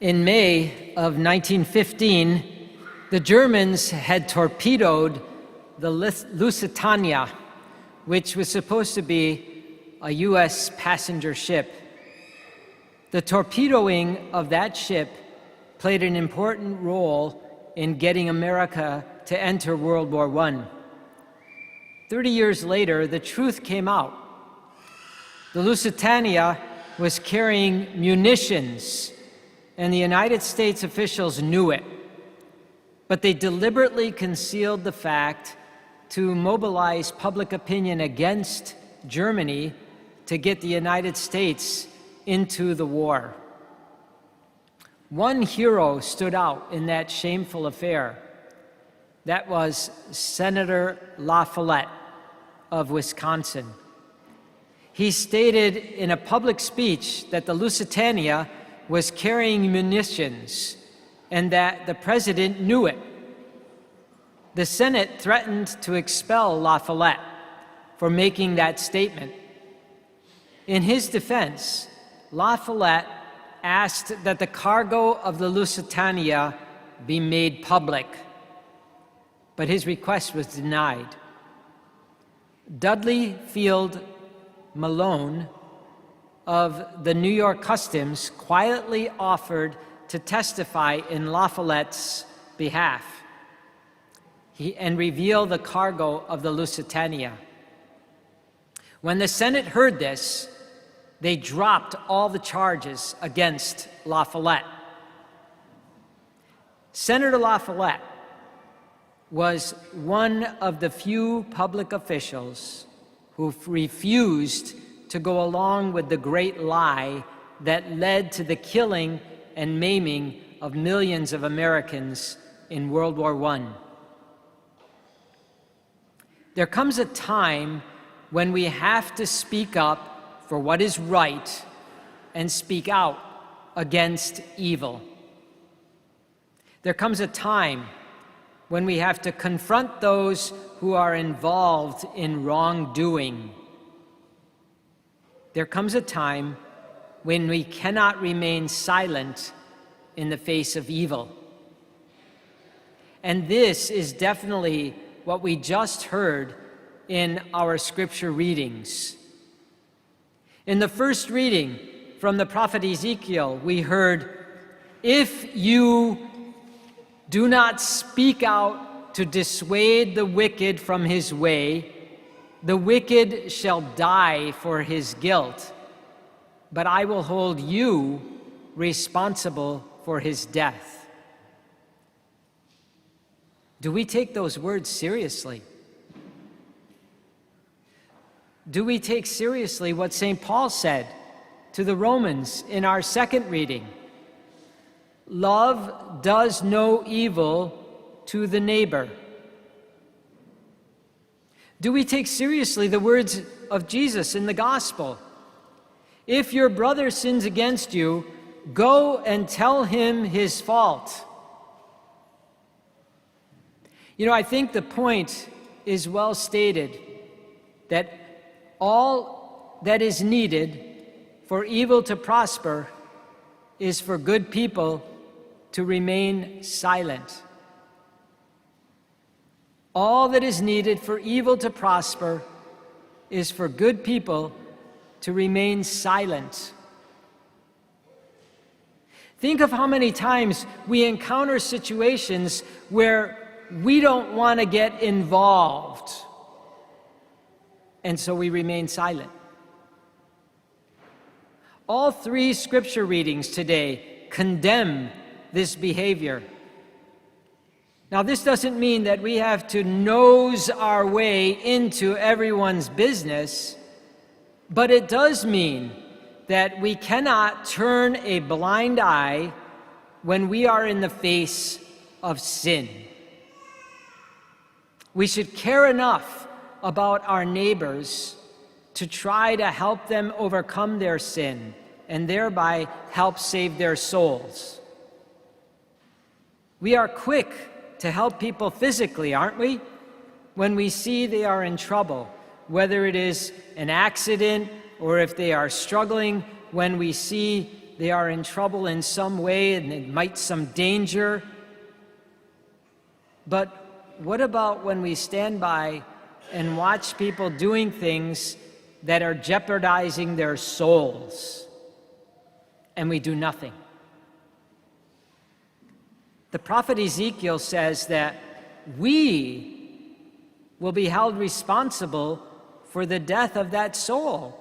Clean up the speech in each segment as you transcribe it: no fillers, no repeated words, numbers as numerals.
In May of 1915, the Germans had torpedoed the Lusitania, which was supposed to be a U.S. passenger ship. The torpedoing of that ship played an important role in getting America to enter World War I. 30 years later, the truth came out. The Lusitania was carrying munitions, and the United States officials knew it. But they deliberately concealed the fact to mobilize public opinion against Germany to get the United States into the war. One hero stood out in that shameful affair. That was Senator La Follette of Wisconsin. He stated in a public speech that the Lusitania was carrying munitions and that the president knew it. The Senate threatened to expel La Follette for making that statement. In his defense, La Follette asked that the cargo of the Lusitania be made public, but his request was denied. Dudley Field Malone of the New York Customs quietly offered to testify in La Follette's behalf and reveal the cargo of the Lusitania. When the Senate heard this, they dropped all the charges against La Follette. Senator La Follette was one of the few public officials who refused to go along with the great lie that led to the killing and maiming of millions of Americans in World War I. There comes a time when we have to speak up for what is right and speak out against evil. There comes a time when we have to confront those who are involved in wrongdoing. There comes a time when we cannot remain silent in the face of evil. And this is definitely what we just heard in our scripture readings. In the first reading from the prophet Ezekiel, we heard, "If you do not speak out to dissuade the wicked from his way, the wicked shall die for his guilt, but I will hold you responsible for his death." Do we take those words seriously? Do we take seriously what St. Paul said to the Romans in our second reading? Love does no evil to the neighbor. Do we take seriously the words of Jesus in the gospel? If your brother sins against you, go and tell him his fault. You know, I think the point is well stated that all that is needed for evil to prosper is for good people to remain silent. All that is needed for evil to prosper is for good people to remain silent. Think of how many times we encounter situations where we don't want to get involved, and so we remain silent. All three scripture readings today condemn this behavior. Now, this doesn't mean that we have to nose our way into everyone's business, but it does mean that we cannot turn a blind eye when we are in the face of sin. We should care enough about our neighbors to try to help them overcome their sin and thereby help save their souls. We are quick to help people physically, aren't we? When we see they are in trouble, whether it is an accident or if they are struggling, when we see they are in trouble in some way and it might some danger. But what about when we stand by and watch people doing things that are jeopardizing their souls, and we do nothing? The prophet Ezekiel says that we will be held responsible for the death of that soul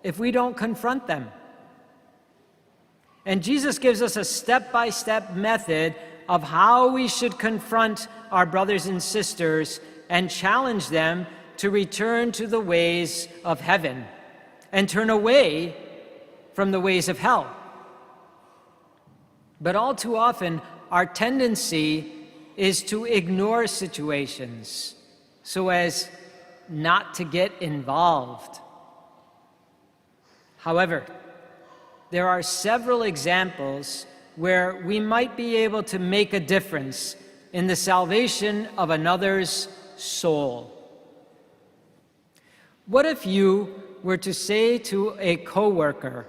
if we don't confront them. And Jesus gives us a step-by-step method of how we should confront our brothers and sisters and challenge them to return to the ways of heaven and turn away from the ways of hell. But all too often, our tendency is to ignore situations so as not to get involved. However, there are several examples where we might be able to make a difference in the salvation of another's soul. What if you were to say to a coworker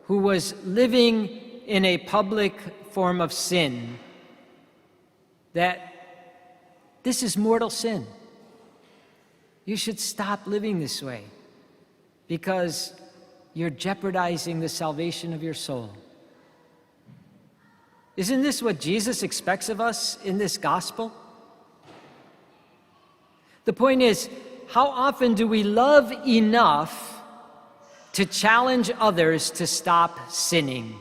who was living in a public form of sin that this is mortal sin? You should stop living this way because you're jeopardizing the salvation of your soul. Isn't this what Jesus expects of us in this gospel? The point is, how often do we love enough to challenge others to stop sinning?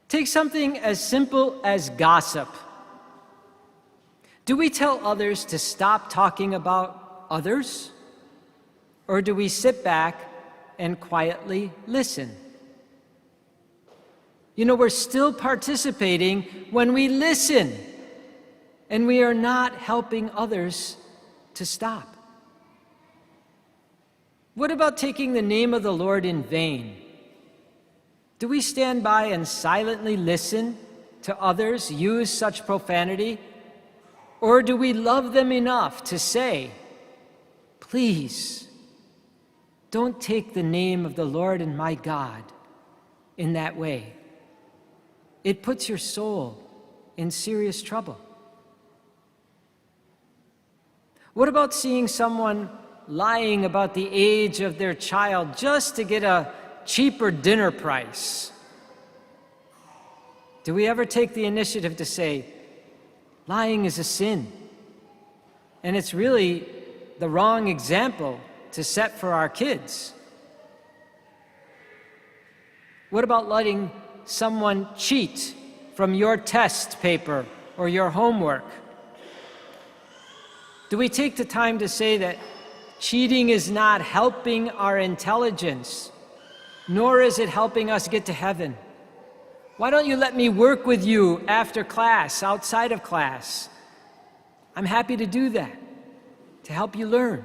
Take something as simple as gossip. Do we tell others to stop talking about others? Or do we sit back and quietly listen? You know, we're still participating when we listen, and we are not helping others to stop. What about taking the name of the Lord in vain? Do we stand by and silently listen to others use such profanity? Or do we love them enough to say, please, don't take the name of the Lord and my God in that way? It puts your soul in serious trouble. What about seeing someone lying about the age of their child just to get a cheaper dinner price? Do we ever take the initiative to say, lying is a sin, and it's really the wrong example to set for our kids? What about letting someone cheat from your test paper or your homework? Do we take the time to say that cheating is not helping our intelligence, nor is it helping us get to heaven? Why don't you let me work with you after class, outside of class? I'm happy to do that, to help you learn.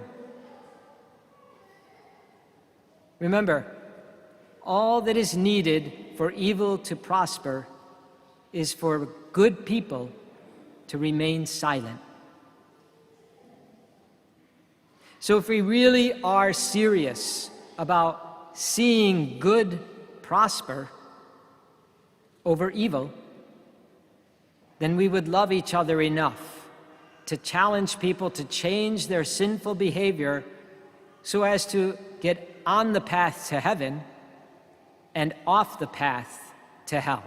Remember, all that is needed for evil to prosper is for good people to remain silent. So if we really are serious about seeing good prosper over evil, then we would love each other enough to challenge people to change their sinful behavior so as to get on the path to heaven and off the path to hell.